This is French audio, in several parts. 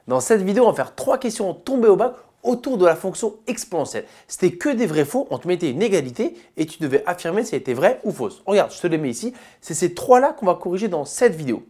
Dans cette vidéo, on va faire 3 questions tombées au bac autour de la fonction exponentielle. C'était que des vrais faux, on te mettait une égalité et tu devais affirmer si elle était vraie ou fausse. Regarde, je te les mets ici, c'est ces 3-là qu'on va corriger dans cette vidéo.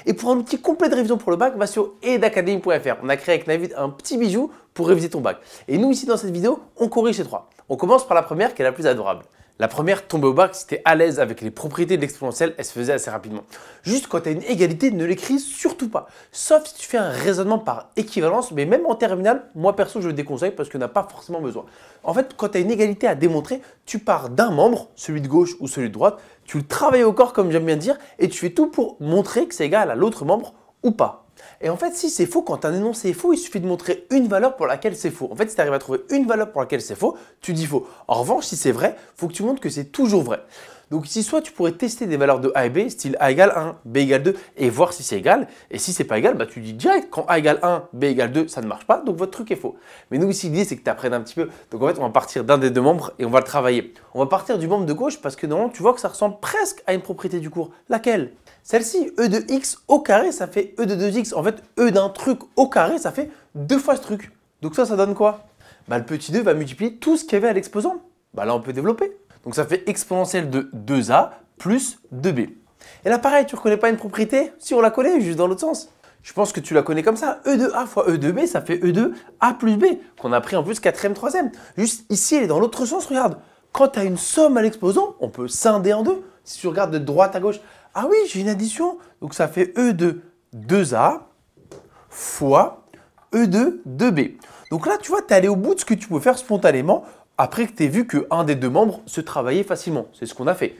Et pour un outil complet de révision pour le bac, va sur edacademy.fr. On a créé avec Navid un petit bijou pour réviser ton bac. Et nous ici dans cette vidéo, on corrige ces 3. On commence par la première qui est la plus adorable. La première, tomber au bac, si tu es à l'aise avec les propriétés de l'exponentielle, elle se faisait assez rapidement. Juste quand tu as une égalité, ne l'écris surtout pas. Sauf si tu fais un raisonnement par équivalence, mais même en terminale, moi perso, je le déconseille parce qu'on n'a pas forcément besoin. En fait, quand tu as une égalité à démontrer, tu pars d'un membre, celui de gauche ou celui de droite, tu le travailles au corps comme j'aime bien dire, et tu fais tout pour montrer que c'est égal à l'autre membre ou pas. Et en fait, si c'est faux, quand un énoncé est faux, il suffit de montrer une valeur pour laquelle c'est faux. En fait, si tu arrives à trouver une valeur pour laquelle c'est faux, tu dis faux. En revanche, si c'est vrai, il faut que tu montres que c'est toujours vrai. Donc ici, soit tu pourrais tester des valeurs de A et B, style A égale 1, B égale 2, et voir si c'est égal. Et si c'est pas égal, bah, tu dis direct, quand A égale 1, B égale 2, ça ne marche pas, donc votre truc est faux. Mais nous ici, l'idée, c'est que tu apprennes un petit peu. Donc en fait, on va partir d'un des deux membres et on va le travailler. On va partir du membre de gauche parce que normalement, tu vois que ça ressemble presque à une propriété du cours. Laquelle? Celle-ci, E de x au carré, ça fait E de 2x. En fait, E d'un truc au carré, ça fait 2 fois ce truc. Donc ça donne quoi? Bah, le petit 2 va multiplier tout ce qu'il y avait à l'exposant. Bah, là, on peut développer. Donc ça fait exponentielle de 2a plus 2b. Et là, pareil, tu ne reconnais pas une propriété? Si on la connaît, juste dans l'autre sens. Je pense que tu la connais comme ça. E de a fois E de b, ça fait E de a plus b, qu'on a pris en plus 4e, 3e. Juste ici, elle est dans l'autre sens, regarde. Quand tu as une somme à l'exposant, on peut scinder en deux. Si tu regardes de droite à gauche, ah oui, j'ai une addition. Donc ça fait E de 2a fois E de 2b. Donc là, tu vois, tu es allé au bout de ce que tu peux faire spontanément après que tu aies vu qu'un des deux membres se travaillait facilement. C'est ce qu'on a fait.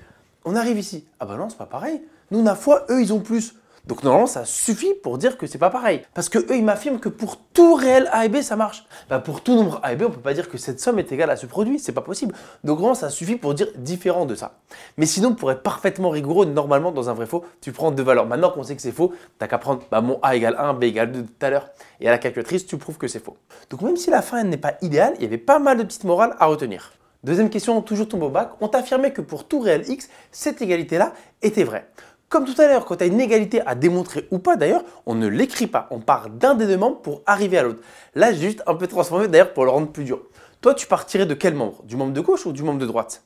On arrive ici. Ah bah non, c'est pas pareil. Nous, on a fois, eux, ils ont plus. Donc normalement, ça suffit pour dire que c'est pas pareil. Parce que eux, ils m'affirment que pour tout réel A et B, ça marche. Bah, pour tout nombre A et B, on ne peut pas dire que cette somme est égale à ce produit. C'est pas possible. Donc vraiment, ça suffit pour dire différent de ça. Mais sinon, pour être parfaitement rigoureux, normalement, dans un vrai faux, tu prends deux valeurs. Maintenant qu'on sait que c'est faux, tu n'as qu'à prendre mon A égale 1, B égale 2 tout à l'heure. Et à la calculatrice, tu prouves que c'est faux. Donc même si la fin n'est pas idéale, il y avait pas mal de petites morales à retenir. Deuxième question, toujours tombée au bac. On t'a affirmé que pour tout réel x, cette égalité-là était vraie. Comme tout à l'heure, quand tu as une égalité à démontrer ou pas d'ailleurs, on ne l'écrit pas. On part d'un des deux membres pour arriver à l'autre. Là, j'ai juste un peu transformé d'ailleurs pour le rendre plus dur. Toi, tu partirais de quel membre? Du membre de gauche ou du membre de droite?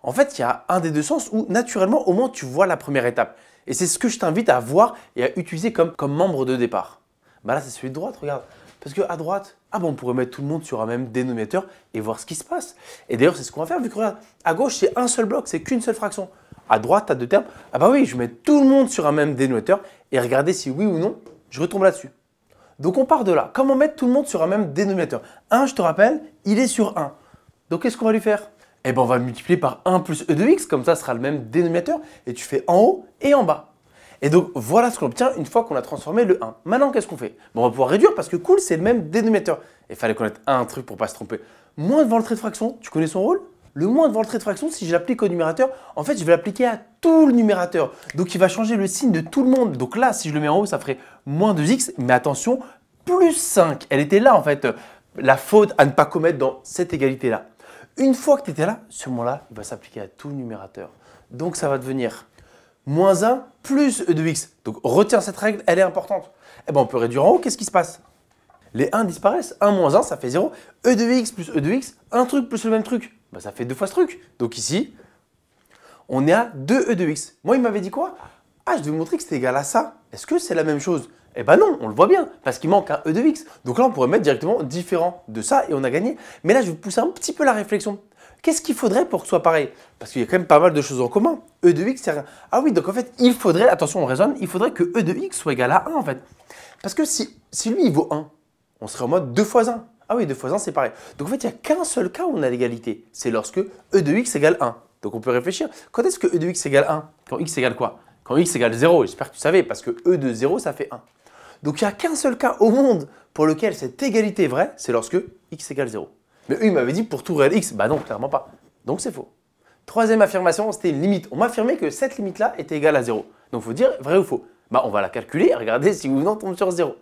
En fait, il y a un des deux sens où naturellement, au moins, tu vois la première étape. Et c'est ce que je t'invite à voir et à utiliser comme membre de départ. Bah là, c'est celui de droite, regarde. Parce qu'à droite, on pourrait mettre tout le monde sur un même dénominateur et voir ce qui se passe. Et d'ailleurs, c'est ce qu'on va faire vu que regarde, à gauche, c'est un seul bloc, c'est qu'une seule fraction. À droite, tu as deux termes. Ah bah oui, je mets tout le monde sur un même dénominateur et regardez si oui ou non, je retombe là-dessus. Donc on part de là. Comment mettre tout le monde sur un même dénominateur? 1, je te rappelle, il est sur 1. Donc qu'est-ce qu'on va lui faire? Eh bien, on va le multiplier par 1 plus e de x, comme ça, ce sera le même dénominateur. Et tu fais en haut et en bas. Et donc, voilà ce qu'on obtient une fois qu'on a transformé le 1. Maintenant, qu'est-ce qu'on fait? On va pouvoir réduire parce que cool, c'est le même dénominateur. Il fallait connaître un truc pour ne pas se tromper. Moins devant le trait de fraction, tu connais son rôle? Le moins devant le trait de fraction, si je l'applique au numérateur, en fait, je vais l'appliquer à tout le numérateur. Donc, il va changer le signe de tout le monde. Donc là, si je le mets en haut, ça ferait moins 2x. Mais attention, plus 5. Elle était là, en fait, la faute à ne pas commettre dans cette égalité-là. Une fois que tu étais là, ce moment-là, il va s'appliquer à tout le numérateur. Donc, ça va devenir moins 1 plus e de x. Donc, retiens cette règle, elle est importante. Eh bien, on peut réduire en haut, qu'est-ce qui se passe? Les 1 disparaissent. 1 moins 1, ça fait 0. E de x plus e de x, un truc plus le même truc. Bah, ça fait 2 fois ce truc. Donc ici, on est à 2e de x. Moi, il m'avait dit quoi? Ah, je devais vous montrer que c'était égal à ça. Est-ce que c'est la même chose? Eh ben non, on le voit bien, parce qu'il manque un e de x. Donc là, on pourrait mettre directement différent de ça et on a gagné. Mais là, je vais pousser un petit peu la réflexion. Qu'est-ce qu'il faudrait pour que ce soit pareil? Parce qu'il y a quand même pas mal de choses en commun. E de x, c'est rien. Ah oui, donc en fait, il faudrait, attention, on raisonne, il faudrait que e de x soit égal à 1 en fait. Parce que si lui, il vaut 1, on serait en mode 2 fois 1. Ah oui, 2 fois 1, c'est pareil. Donc en fait, il n'y a qu'un seul cas où on a l'égalité. C'est lorsque e de x égale 1. Donc on peut réfléchir. Quand est-ce que e de x égale 1? Quand x égale quoi? Quand x égale 0. J'espère que tu savais, parce que e de 0, ça fait 1. Donc il n'y a qu'un seul cas au monde pour lequel cette égalité est vraie, c'est lorsque x égale 0. Mais eux, ils m'avaient dit pour tout réel x. Bah non, clairement pas. Donc c'est faux. Troisième affirmation, c'était une limite. On m'a affirmé que cette limite-là était égale à 0. Donc il faut dire vrai ou faux. Bah on va la calculer et regarder si oui ou non on tombe sur 0.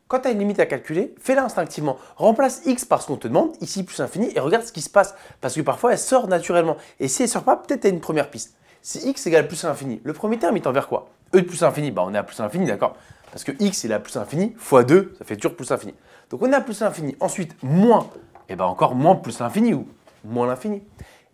Quand tu as une limite à calculer, fais-la instinctivement. Remplace x par ce qu'on te demande, ici plus infini, et regarde ce qui se passe. Parce que parfois, elle sort naturellement. Et si elle ne sort pas, peut-être tu as une première piste. Si x égale plus à l'infini, le premier terme, il tend vers quoi? E de plus à l'infini, bah on est à plus à l'infini, d'accord. Parce que x, il est à plus l'infini, fois 2, ça fait toujours plus l'infini. Donc on est à plus l'infini. Ensuite, moins, et bien encore moins plus l'infini ou moins l'infini.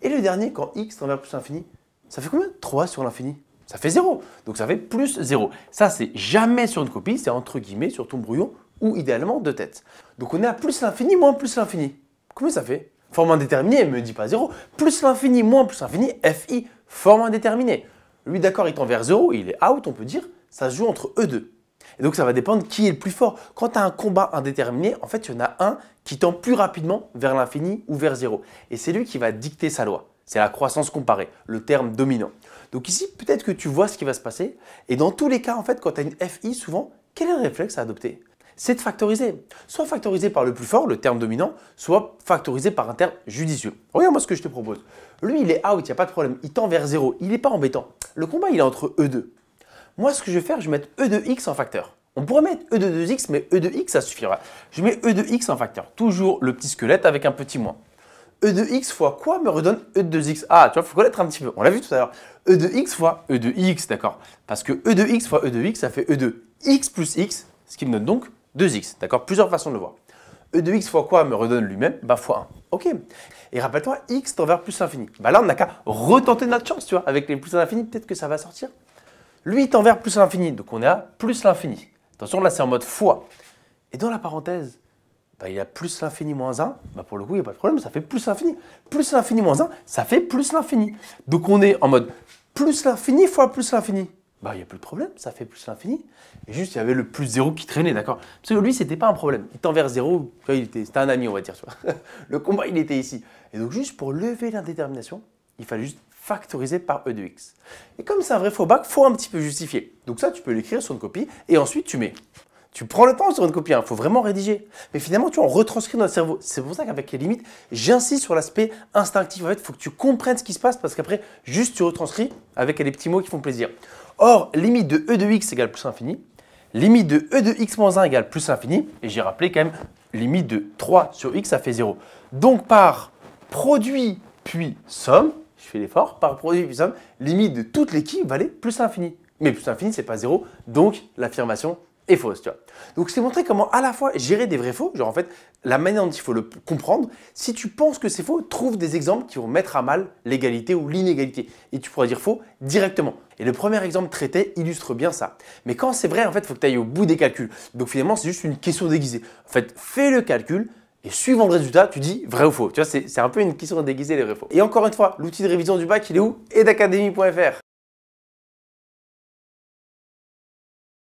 Et le dernier, quand x tend vers plus l'infini, ça fait combien? 3 sur l'infini. Ça fait 0. Donc ça fait plus 0. Ça, c'est jamais sur une copie, c'est entre guillemets sur ton brouillon ou idéalement de tête. Donc on est à plus l'infini moins plus l'infini. Combien ça fait? Forme indéterminée, elle ne me dit pas 0. Plus l'infini moins plus l'infini, fi, forme indéterminée. Lui, d'accord, il tend vers 0, il est out, on peut dire, ça se joue entre eux deux. Et donc ça va dépendre qui est le plus fort. Quand tu as un combat indéterminé, en fait, il y en a un qui tend plus rapidement vers l'infini ou vers 0. Et c'est lui qui va dicter sa loi. C'est la croissance comparée, le terme dominant. Donc ici, peut-être que tu vois ce qui va se passer. Et dans tous les cas, en fait, quand tu as une FI, souvent, quel est le réflexe à adopter? C'est de factoriser. Soit factoriser par le plus fort, le terme dominant, soit factoriser par un terme judicieux. Regarde-moi ce que je te propose. Lui, il est out, il n'y a pas de problème. Il tend vers 0. Il n'est pas embêtant. Le combat, il est entre eux deux. Moi, ce que je vais faire, je vais mettre e de x en facteur. On pourrait mettre e de 2x, mais e de x, ça suffira. Je mets e de x en facteur. Toujours le petit squelette avec un petit moins. E de x fois quoi me redonne e de 2x? Ah, tu vois, il faut connaître un petit peu. On l'a vu tout à l'heure. E de x fois e de x, d'accord? Parce que e de x fois e de x, ça fait e de x plus x, ce qui me donne donc 2x, d'accord? Plusieurs façons de le voir. E de x fois quoi me redonne lui-même? Bah fois 1. Ok. Et rappelle-toi, x tend vers plus l'infini. Bah là, on n'a qu'à retenter notre chance, tu vois. Avec les plus à l'infini, peut-être que ça va sortir. Lui, il tend vers plus l'infini, donc on est à plus l'infini. Attention, là, c'est en mode fois. Et dans la parenthèse, bah, il y a plus l'infini moins 1. Bah, pour le coup, il n'y a pas de problème, ça fait plus l'infini. Plus l'infini moins 1, ça fait plus l'infini. Donc on est en mode plus l'infini fois plus l'infini. Bah, il n'y a plus de problème, ça fait plus l'infini. Et juste, il y avait le plus 0 qui traînait, d'accord? Parce que lui, ce n'était pas un problème. Il tend vers 0, c'était un ami, on va dire. Tu vois. Le combat, il était ici. Et donc, juste pour lever l'indétermination, il fallait juste factoriser par e de x. Et comme c'est un vrai faux bac, il faut un petit peu justifier. Donc ça, tu peux l'écrire sur une copie et ensuite tu mets. Tu prends le temps sur une copie, il faut vraiment rédiger. Mais finalement, tu vois, on retranscrit notre cerveau. C'est pour ça qu'avec les limites, j'insiste sur l'aspect instinctif. En fait, il faut que tu comprennes ce qui se passe parce qu'après, juste tu retranscris avec les petits mots qui font plaisir. Or, limite de e de x égale plus infini. Limite de e de x moins 1 égale plus infini. Et j'ai rappelé quand même, limite de 3 sur x, ça fait 0. Donc, par produit puis somme, je fais l'effort, par produit puis somme, limite de toute l'équipe valait plus l'infini. Mais plus l'infini, ce n'est pas 0, donc l'affirmation est fausse. Tu vois. Donc, je t'ai montré comment à la fois gérer des vrais faux, genre en fait, la manière dont il faut le comprendre. Si tu penses que c'est faux, trouve des exemples qui vont mettre à mal l'égalité ou l'inégalité. Et tu pourras dire faux directement. Et le premier exemple traité illustre bien ça. Mais quand c'est vrai, en fait, il faut que tu ailles au bout des calculs. Donc finalement, c'est juste une question déguisée. En fait, fais le calcul. Et suivant le résultat, tu dis vrai ou faux. Tu vois, c'est un peu une question déguisée les vrais faux. Et encore une fois, l'outil de révision du bac, il est où? edacademy.fr.